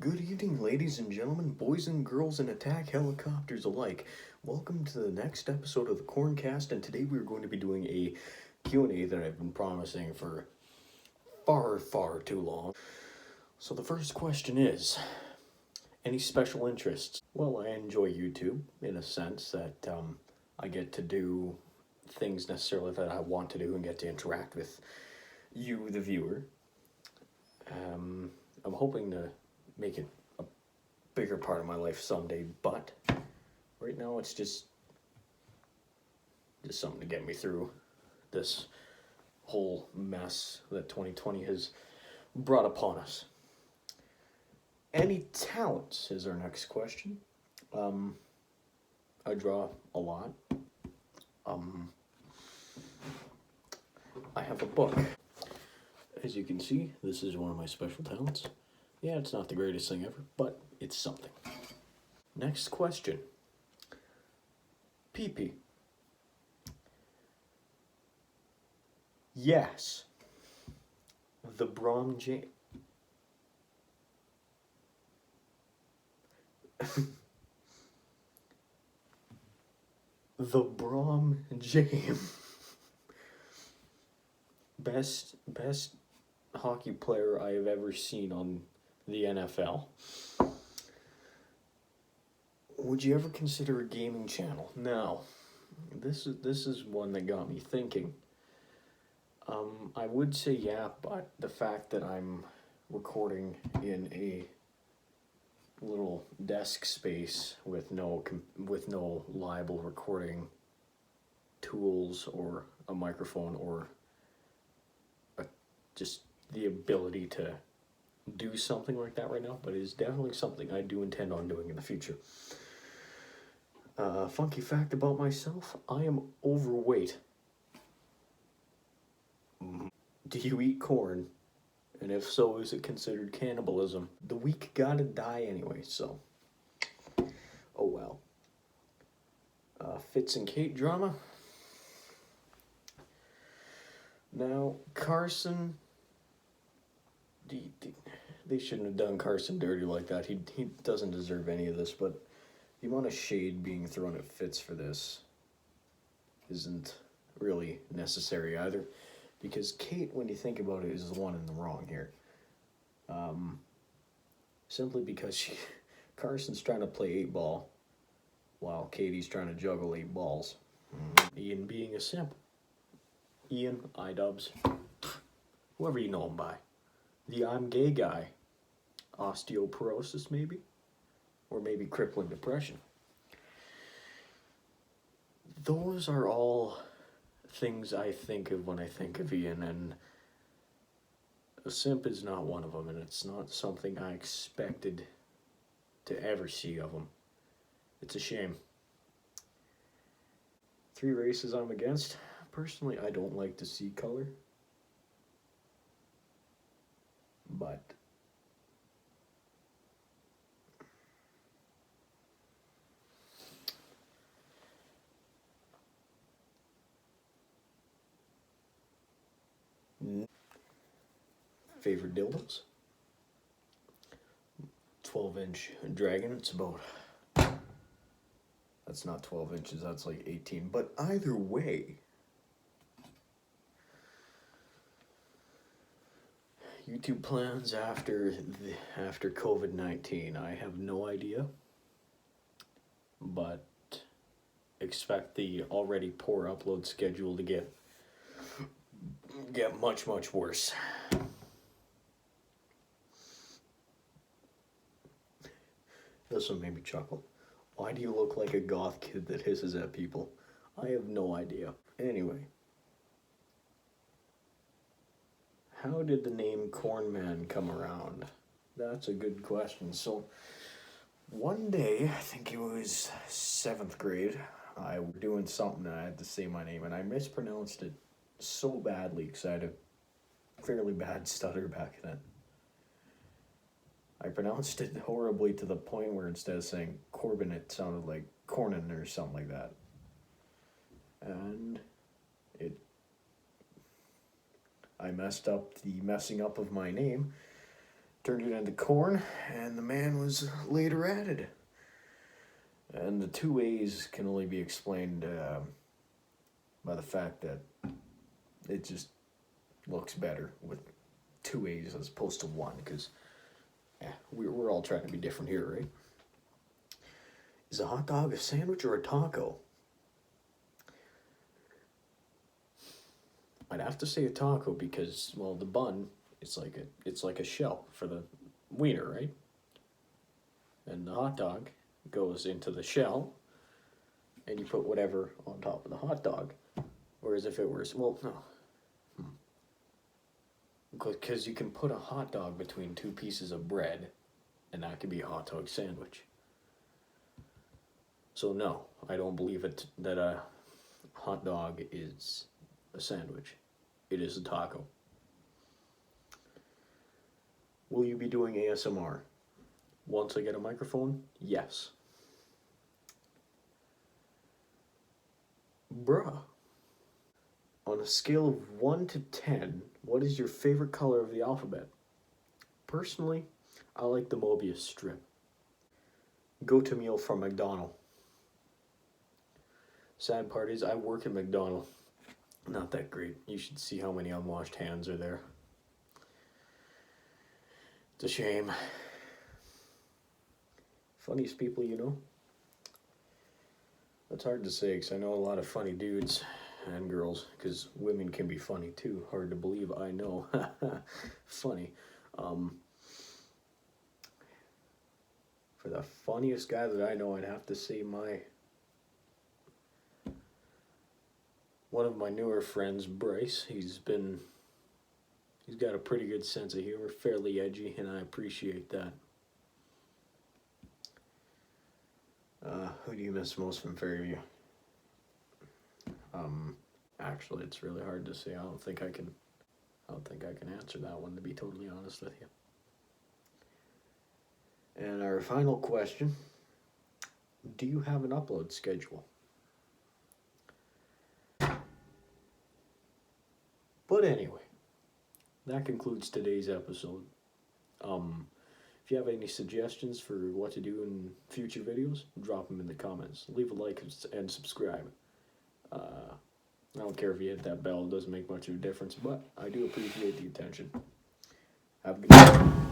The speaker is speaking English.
Good evening, ladies and gentlemen, boys and girls, and attack helicopters alike. Welcome to the next episode of the Corncast, and today we're going to be doing a Q&A that I've been promising for far too long. So the first question is, any special interests? Well, I enjoy YouTube in a sense that I get to do things necessarily that I want to do and get to interact with you, the viewer. I'm hoping to make it a bigger part of my life someday, but right now it's just something to get me through this whole mess that 2020 has brought upon us. Any talents is our next question. I draw a lot. I have a book. As you can see, this is one of my special talents. Yeah, it's not the greatest thing ever, but it's something. Next question. Pee-pee. Yes. The Brom James. The Brom James. Best hockey player I have ever seen on the NFL. Would you ever consider a gaming channel? Now, this is one that got me thinking. I would say yeah, but the fact that I'm recording in a little desk space with no liable recording tools or a microphone or just the ability to do something like that right now, but it is definitely something I do intend on doing in the future. Funky fact about myself, I am overweight. Do you eat corn? And if so, is it considered cannibalism? The weak gotta die anyway, so. Oh well. Fitz and Kate drama. Now, Carson. They shouldn't have done Carson dirty like that. He doesn't deserve any of this, but the amount of shade being thrown at Fitz for this isn't really necessary either. Because Kate, when you think about it, is the one in the wrong here. Simply because Carson's trying to play 8-ball while Katie's trying to juggle 8 balls. Ian being a simp. Ian, iDubbbz, whoever you know him by. The I'm gay guy. Osteoporosis, maybe? Or maybe crippling depression. Those are all things I think of when I think of Ian, and a simp is not one of them, and it's not something I expected to ever see of him. It's a shame. 3 races I'm against. Personally, I don't like to see color, but favorite dildos? 12-inch dragon. It's about, that's not 12 inches, that's like 18. But either way, YouTube plans after COVID-19, I have no idea. But expect the already poor upload schedule to get much worse. This one made me chuckle. Why do you look like a goth kid that hisses at people? I have no idea. Anyway. How did the name Cornman come around? That's a good question. So, one day, I think it was 7th grade, I was doing something and I had to say my name, and I mispronounced it so badly because I had a fairly bad stutter back then. I pronounced it horribly to the point where instead of saying Corbin, it sounded like Cornyn or something like that. And I messed up the messing up of my name turned it into corn, and the man was later added. And the two A's can only be explained by the fact that it just looks better with two A's as opposed to one, because we're all trying to be different here, right? Is a hot dog a sandwich or a taco? I'd have to say a taco because, well, the bun, it's like a shell for the wiener, right? And the hot dog goes into the shell, and you put whatever on top of the hot dog. Whereas if it were, well, no. Because you can put a hot dog between two pieces of bread, and that could be a hot dog sandwich. So no, I don't believe it that a hot dog is a sandwich. It is a taco. Will you be doing ASMR? Once I get a microphone, yes. Bruh. On a scale of 1 to 10, what is your favorite color of the alphabet? Personally, I like the Mobius strip. Go-to meal from McDonald's. Sad part is I work at McDonald's. Not that great. You should see how many unwashed hands are there. It's a shame. Funniest people you know? That's hard to say because I know a lot of funny dudes and girls, because women can be funny too. Hard to believe, I know. Funny. For the funniest guy that I know, I'd have to say one of my newer friends, Bryce. He's got a pretty good sense of humor, fairly edgy, and I appreciate that. Who do you miss most from Fairview? Actually, it's really hard to say. I don't think I can answer that one, to be totally honest with you. And our final question, do you have an upload schedule? But anyway, that concludes today's episode. If you have any suggestions for what to do in future videos, drop them in the comments. Leave a like and subscribe. I don't care if you hit that bell, it doesn't make much of a difference, but I do appreciate the attention. Have a good day.